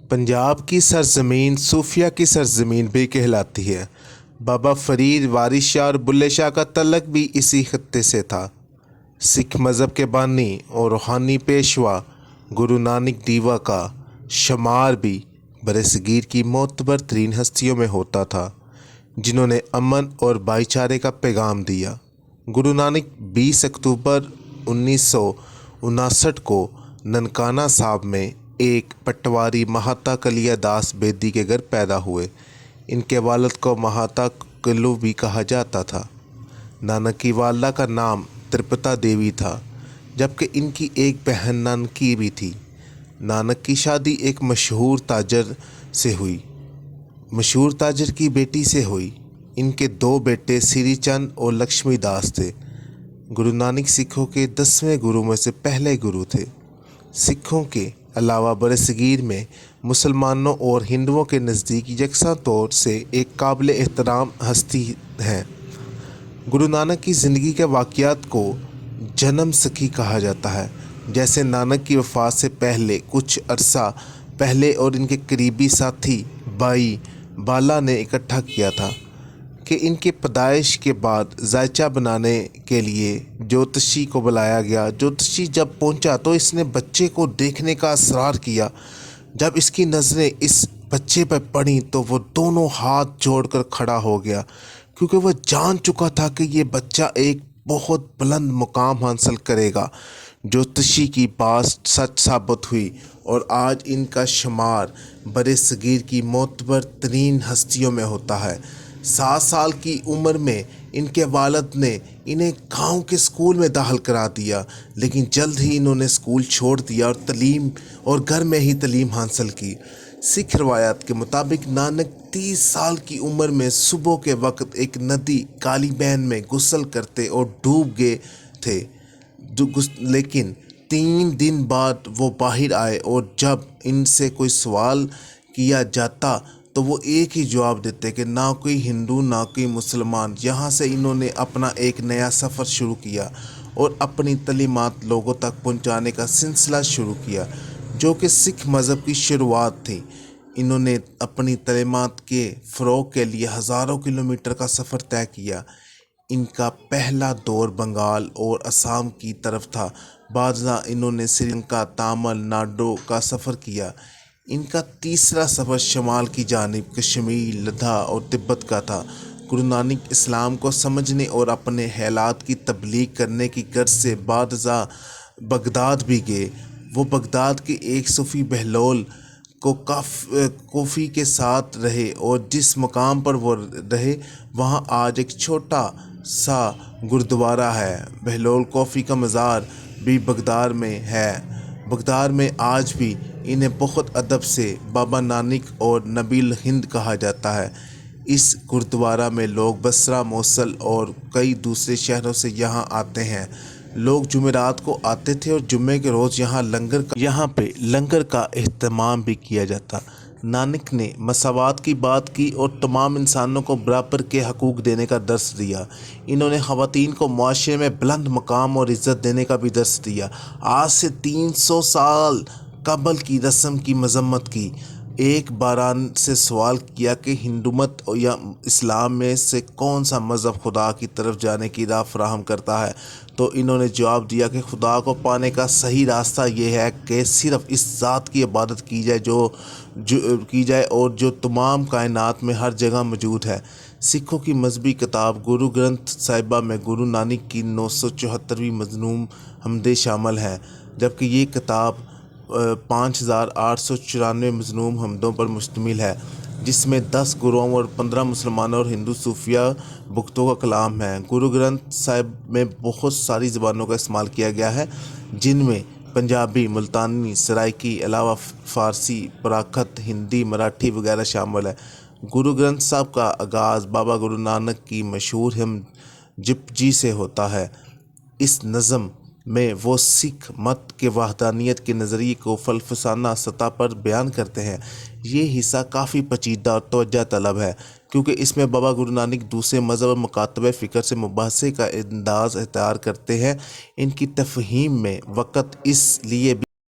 पंजाब की सरजमीन सूफिया की सरजमीन भी कहलाती है। बाबा फरीद, वारिस शाह और बुल्ले शाह का तल्लक भी इसी खत्ते से था। सिख मज़हब के बानी और रूहानी पेशवा गुरु नानक दीवा का शुमार भी बरसगीर की मोतबर तरीन हस्तियों में होता था, जिन्होंने अमन और भाईचारे का पैगाम दिया। गुरु नानक 20 अक्टूबर 1959 को ननकाना साहब में एक पटवारी महाता कलिया दास बेदी के घर पैदा हुए। इनके वालिद को महाता कल्लू भी कहा जाता था। नानक की वालदा का नाम त्रिपता देवी था, जबकि इनकी एक बहन नानकी भी थी। नानक की शादी एक मशहूर ताजर से हुई। मशहूर ताजर की बेटी से हुई। इनके दो बेटे श्री चंद और लक्ष्मी दास थे। गुरु नानक सिखों के 10वें गुरु में से पहले गुरु थे। सिखों के अलावा बरसगीर में मुसलमानों और हिंदुओं के नज़दीक यकसा तौर से एक काबिल एहतराम हस्ती हैं। गुरु नानक की ज़िंदगी के वाक़यात को जन्म सखी कहा जाता है। जैसे नानक की वफ़ात से पहले कुछ अरसा पहले और इनके करीबी साथी भाई बाला ने इकट्ठा किया था कि इनके पैदाइश के बाद जायचा बनाने के लिए ज्योतिषी को बुलाया गया। ज्योतिषी जब पहुंचा तो इसने बच्चे को देखने का असरार किया। जब इसकी नज़रें इस बच्चे पर पड़ी तो वो दोनों हाथ जोड़कर खड़ा हो गया, क्योंकि वह जान चुका था कि ये बच्चा एक बहुत बुलंद मुकाम हासिल करेगा। ज्योतिषी की बात सच साबित हुई और आज इनका शुमार बरसगीर की मोतबर तरीन हस्तियों में होता है। 7 साल की उम्र में इनके वालिद ने इन्हें गांव के स्कूल में दाखिल करा दिया, लेकिन जल्द ही इन्होंने स्कूल छोड़ दिया और घर में ही तालीम हासिल की। सिख रवायत के मुताबिक नानक 30 साल की उम्र में सुबह के वक्त एक नदी काली बहन में गुस्ल करते और डूब गए थे, लेकिन 3 दिन बाद वो बाहर आए और जब इनसे कोई सवाल किया जाता तो वो एक ही जवाब देते कि ना कोई हिंदू ना कोई मुसलमान। यहाँ से इन्होंने अपना एक नया सफ़र शुरू किया और अपनी तलीमात लोगों तक पहुँचाने का सिलसिला शुरू किया, जो कि सिख मज़हब की शुरुआत थी। इन्होंने अपनी तलीमात के फ़रोग़ के लिए हज़ारों किलोमीटर का सफ़र तय किया। इनका पहला दौर बंगाल और असम की तरफ था। बादशाह इन्होंने श्रीलंका, तमिलनाडु का सफ़र किया। इनका तीसरा सफ़र शमाल की जानिब कश्मीर, लद्दाख और तिब्बत का था। गुरु नानक इस्लाम को समझने और अपने हालात की तबलीग करने की गर्ज से बादशाह बगदाद भी गए। वो बगदाद के एक सूफ़ी बहलोल को कोफ़ी के साथ रहे और जिस मकाम पर वो रहे वहाँ आज एक छोटा सा गुरुद्वारा है। बहलोल कोफ़ी का मज़ार भी बगदाद में है। बगदाद में आज भी इन्हें बहुत अदब से बाबा नानक और नबील हिंद कहा जाता है। इस गुरुद्वारा में लोग बसरा, मोसल और कई दूसरे शहरों से यहाँ आते हैं। लोग जुमेरात को आते थे और जुम्मे के रोज़ यहाँ पे लंगर का एहतमाम भी किया जाता। नानक ने मसावात की बात की और तमाम इंसानों को बराबर के हकूक़ देने का दर्स दिया। इन्होंने ख़वातीन को मुआशरे में बुलंद मकाम और इज़्ज़त देने का भी दर्स दिया। आज से 300 साल कबल की रस्म की मजम्मत की। एक बारान से सवाल किया कि हिंदूमत या इस्लाम में से कौन सा मज़हब खुदा की तरफ जाने की राह फराहम करता है, तो इन्होंने जवाब दिया कि खुदा को पाने का सही रास्ता ये है कि सिर्फ़ इस ज़ात की इबादत की जाए और जो तमाम कायनात में हर जगह मौजूद है। सिखों की मजहबी किताब गुरु ग्रंथ साहिबा में गुरु नानक की 974वीं मज़मूम हमदें शामिल हैं, जबकि ये किताब 5894 मज़मूम हमदों पर मुश्तमिल है, जिसमें 10 गुरुओं और 15 मुसलमानों और हिंदू सूफिया बुक्तों का कलाम है। गुरु ग्रंथ साहिब में बहुत सारी ज़बानों का इस्तेमाल किया गया है, जिनमें पंजाबी, मुल्तानी, सराइकी अलावा फ़ारसी, प्राकृत, हिंदी, मराठी वगैरह शामिल है। गुरु ग्रंथ साहब का आगाज़ बाबा गुरु नानक की मशहूर हिम्न जपजी से होता है। इस नज़म में वो सिख मत के वहदानियत के नज़रिए को फलसफाना सतह पर बयान करते हैं। ये हिस्सा काफ़ी पेचीदा और तवज्जो तलब है, क्योंकि इसमें बाबा गुरु नानक दूसरे मज़हब और मकातब फ़िक्र से मुबाहसे का अंदाज़ इख्तियार करते हैं। इनकी तफ़हीम में वक़्त इस लिए